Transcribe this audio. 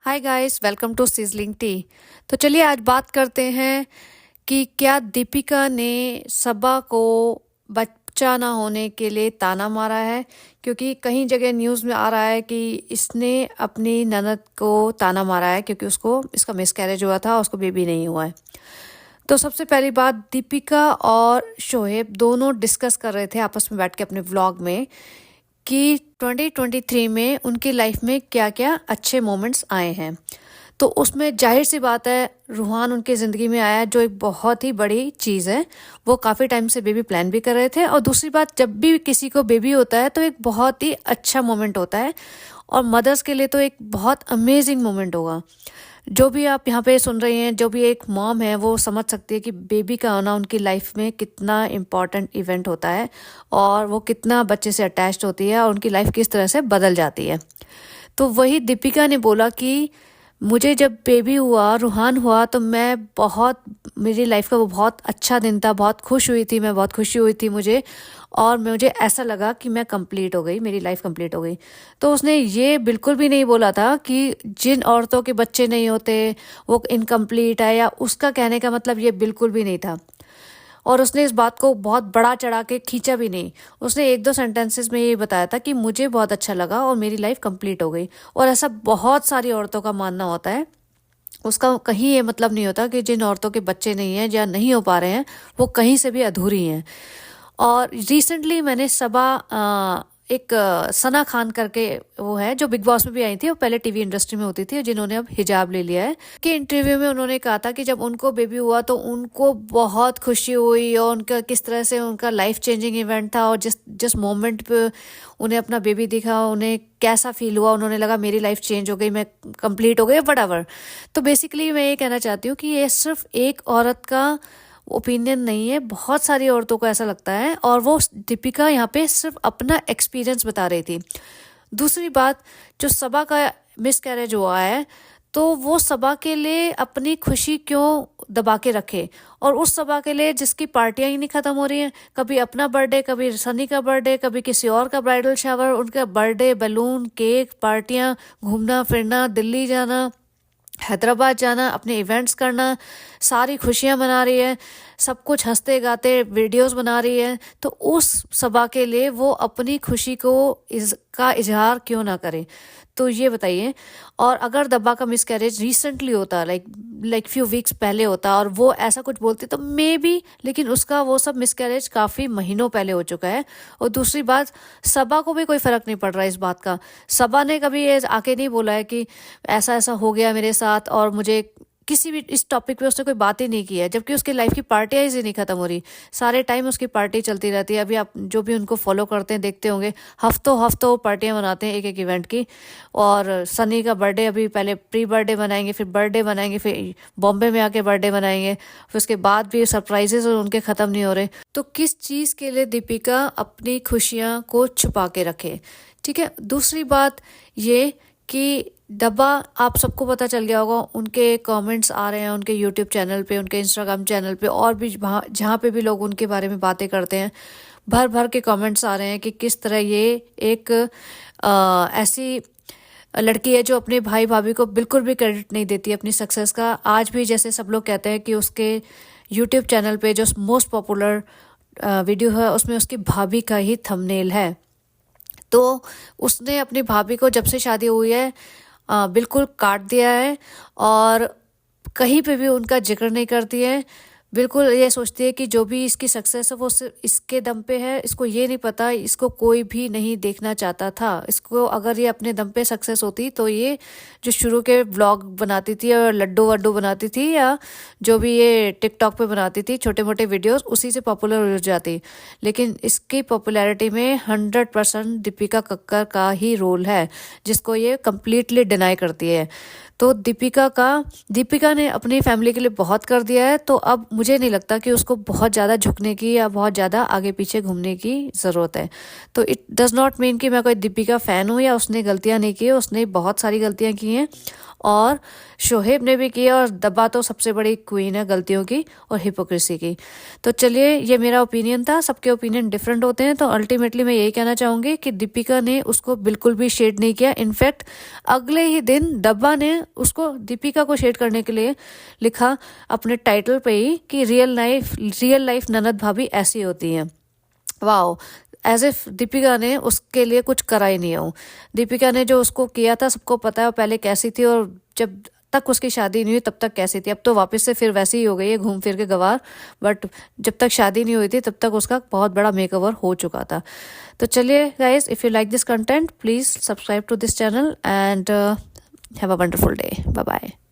Hi guys, welcome to sizzling tea. तो चलिए आज बात करते हैं कि क्या दीपिका ने सबा को बच्चा ना होने के लिए ताना मारा है। क्योंकि कहीं जगह न्यूज़ में आ रहा है कि इसने अपनी ननद को ताना मारा है क्योंकि उसको इसका मिसकैरेज हुआ था, उसको बेबी नहीं हुआ है। तो सबसे पहली बात, दीपिका और शोएब दोनों डिस्कस कर रहे थे आपस में बैठ के अपने व्लॉग में कि 2023 में उनकी लाइफ में क्या क्या अच्छे मोमेंट्स आए हैं। तो उसमें जाहिर सी बात है रूहान उनकी ज़िंदगी में आया, जो एक बहुत ही बड़ी चीज़ है। वो काफ़ी टाइम से बेबी प्लान भी कर रहे थे। और दूसरी बात, जब भी किसी को बेबी होता है तो एक बहुत ही अच्छा मोमेंट होता है, और मदर्स के लिए तो एक बहुत अमेजिंग मोमेंट होगा। जो भी आप यहाँ पे सुन रहे हैं, जो भी एक मॉम है वो समझ सकती है कि बेबी का आना उनकी लाइफ में कितना इम्पॉर्टेंट इवेंट होता है, और वो कितना बच्चे से अटैच्ड होती है और उनकी लाइफ किस तरह से बदल जाती है। तो वही दीपिका ने बोला कि मुझे जब बेबी हुआ, रूहान हुआ, तो मेरी लाइफ का वो बहुत अच्छा दिन था, बहुत खुश हुई थी मैं, बहुत खुशी हुई थी मुझे, और मुझे ऐसा लगा कि मैं कंप्लीट हो गई, मेरी लाइफ कंप्लीट हो गई। तो उसने ये बिल्कुल भी नहीं बोला था कि जिन औरतों के बच्चे नहीं होते वो इनकम्प्लीट है, या उसका कहने का मतलब ये बिल्कुल भी नहीं था। और उसने इस बात को बहुत बड़ा चढ़ा के खींचा भी नहीं। उसने एक दो सेंटेंसेस में ये बताया था कि मुझे बहुत अच्छा लगा और मेरी लाइफ कंप्लीट हो गई। और ऐसा बहुत सारी औरतों का मानना होता है। उसका कहीं ये मतलब नहीं होता कि जिन औरतों के बच्चे नहीं हैं या नहीं हो पा रहे हैं वो कहीं से भी अधूरी हैं। और रिसेंटली मैंने एक सना खान करके वो है जो बिग बॉस में भी आई थी, वो पहले टीवी इंडस्ट्री में होती थी, जिन्होंने अब हिजाब ले लिया है। कि इंटरव्यू में उन्होंने कहा था कि जब उनको बेबी हुआ तो उनको बहुत खुशी हुई, और उनका किस तरह से उनका लाइफ चेंजिंग इवेंट था, और जिस जिस मोमेंट पे उन्हें अपना बेबी दिखा उन्हें कैसा फील हुआ, उन्होंने लगा मेरी लाइफ चेंज हो गई, मैं कंप्लीट हो गई, वटएवर। तो बेसिकली मैं ये कहना चाहती हूँ कि ये सिर्फ एक औरत का ओपिनियन नहीं है, बहुत सारी औरतों को ऐसा लगता है। और वो दीपिका यहाँ पे सिर्फ अपना एक्सपीरियंस बता रही थी। दूसरी बात, जो सबा का मिसकैरेज हुआ है, तो वो सबा के लिए अपनी खुशी क्यों दबा के रखे, और उस सबा के लिए जिसकी पार्टियां ही नहीं खत्म हो रही हैं, कभी अपना बर्थडे, कभी सनी का बर्थडे, कभी किसी और का ब्राइडल शावर, उनका बर्थडे, बैलून, केक, पार्टियां, घूमना फिरना, दिल्ली जाना, हैदराबाद जाना, अपने इवेंट्स करना, सारी खुशियां मना रही है, सब कुछ हंसते गाते वीडियोस बना रही है। तो उस सभा के लिए वो अपनी खुशी को इसका इजहार क्यों ना करे। तो ये बताइए। और अगर दब्बा का मिसकैरेज रिसेंटली होता, लाइक फ्यू वीक्स पहले होता, और वो ऐसा कुछ बोलती तो मे बी, लेकिन उसका वो सब मिसकैरेज काफ़ी महीनों पहले हो चुका है। और दूसरी बात, सबा को भी कोई फ़र्क नहीं पड़ रहा है इस बात का। सबा ने कभी ये आके नहीं बोला है कि ऐसा ऐसा हो गया मेरे साथ, और मुझे किसी भी इस टॉपिक पे उसने कोई बात ही नहीं की है, जबकि उसकी लाइफ की पार्टियां ही नहीं खत्म हो रही। सारे टाइम उसकी पार्टी चलती रहती है। अभी आप जो भी उनको फॉलो करते हैं देखते होंगे, हफ्तों हफ्तों वो पार्टियां मनाते हैं एक एक इवेंट की। और सनी का बर्थडे, अभी पहले प्री बर्थडे मनाएंगे, फिर बर्थडे मनाएंगे, फिर बॉम्बे में आके बर्थडे मनाएंगे, फिर उसके बाद भी सरप्राइजेस उनके ख़त्म नहीं हो रहे। तो किस चीज़ के लिए दीपिका अपनी खुशियाँ को छुपा के रखे। ठीक है। दूसरी बात ये कि डब्बा, आप सबको पता चल गया होगा, उनके कमेंट्स आ रहे हैं उनके यूट्यूब चैनल पे, उनके इंस्टाग्राम चैनल पे, और भी जहाँ पे भी लोग उनके बारे में बातें करते हैं, भर भर के कमेंट्स आ रहे हैं कि किस तरह ये एक ऐसी लड़की है जो अपने भाई भाभी को बिल्कुल भी क्रेडिट नहीं देती अपनी सक्सेस का। आज भी जैसे सब लोग कहते हैं कि उसके यूट्यूब चैनल पे जो मोस्ट पॉपुलर वीडियो है उसमें उसकी भाभी का ही थंबनेल है। तो उसने अपनी भाभी को जब से शादी हुई है बिल्कुल काट दिया है, और कहीं पे भी उनका जिक्र नहीं करती है। बिल्कुल ये सोचती है कि जो भी इसकी सक्सेस है वो सिर्फ इसके दम पे है। इसको ये नहीं पता, इसको कोई भी नहीं देखना चाहता था। इसको अगर ये अपने दम पे सक्सेस होती तो ये जो शुरू के व्लॉग बनाती थी और लड्डू वड्डू बनाती थी, या जो भी ये टिकटॉक पे बनाती थी छोटे मोटे वीडियोस, उसी से पॉपुलर हो जाती। लेकिन इसकी पॉपुलैरिटी में 100% दीपिका कक्कर का ही रोल है, जिसको ये कम्प्लीटली डिनाई करती है। तो दीपिका ने अपनी फैमिली के लिए बहुत कर दिया है, तो अब मुझे नहीं लगता कि उसको बहुत ज़्यादा झुकने की या बहुत ज़्यादा आगे पीछे घूमने की ज़रूरत है। तो इट डज़ नॉट मीन कि मैं कोई दीपिका फ़ैन हूँ या उसने गलतियाँ नहीं की, उसने बहुत सारी गलतियाँ की हैं और शोहेब ने भी किया, और दब्बा तो सबसे बड़ी क्वीन है गलतियों की और हिपोक्रेसी की। तो चलिए, ये मेरा ओपिनियन था, सबके ओपिनियन डिफरेंट होते हैं। तो अल्टीमेटली मैं यही कहना चाहूँगी कि दीपिका ने उसको बिल्कुल भी शेड नहीं किया। इनफैक्ट अगले ही दिन डब्बा ने उसको, दीपिका को शेड करने के लिए लिखा अपने टाइटल पे ही कि रियल लाइफ ननद भाभी ऐसी होती हैं। वाओ, एज इफ दीपिका ने उसके लिए कुछ करा ही नहीं हो। दीपिका ने जो उसको किया था सबको पता है, वो पहले कैसी थी और जब तक उसकी शादी नहीं हुई तब तक कैसी थी। अब तो वापस से फिर वैसी ही हो गई है, घूम फिर के गवार। बट जब तक शादी नहीं हुई थी तब तक उसका बहुत बड़ा मेकओवर हो चुका था। तो चलिए guys, if you like this content please subscribe to this channel and have a wonderful day. Bye bye.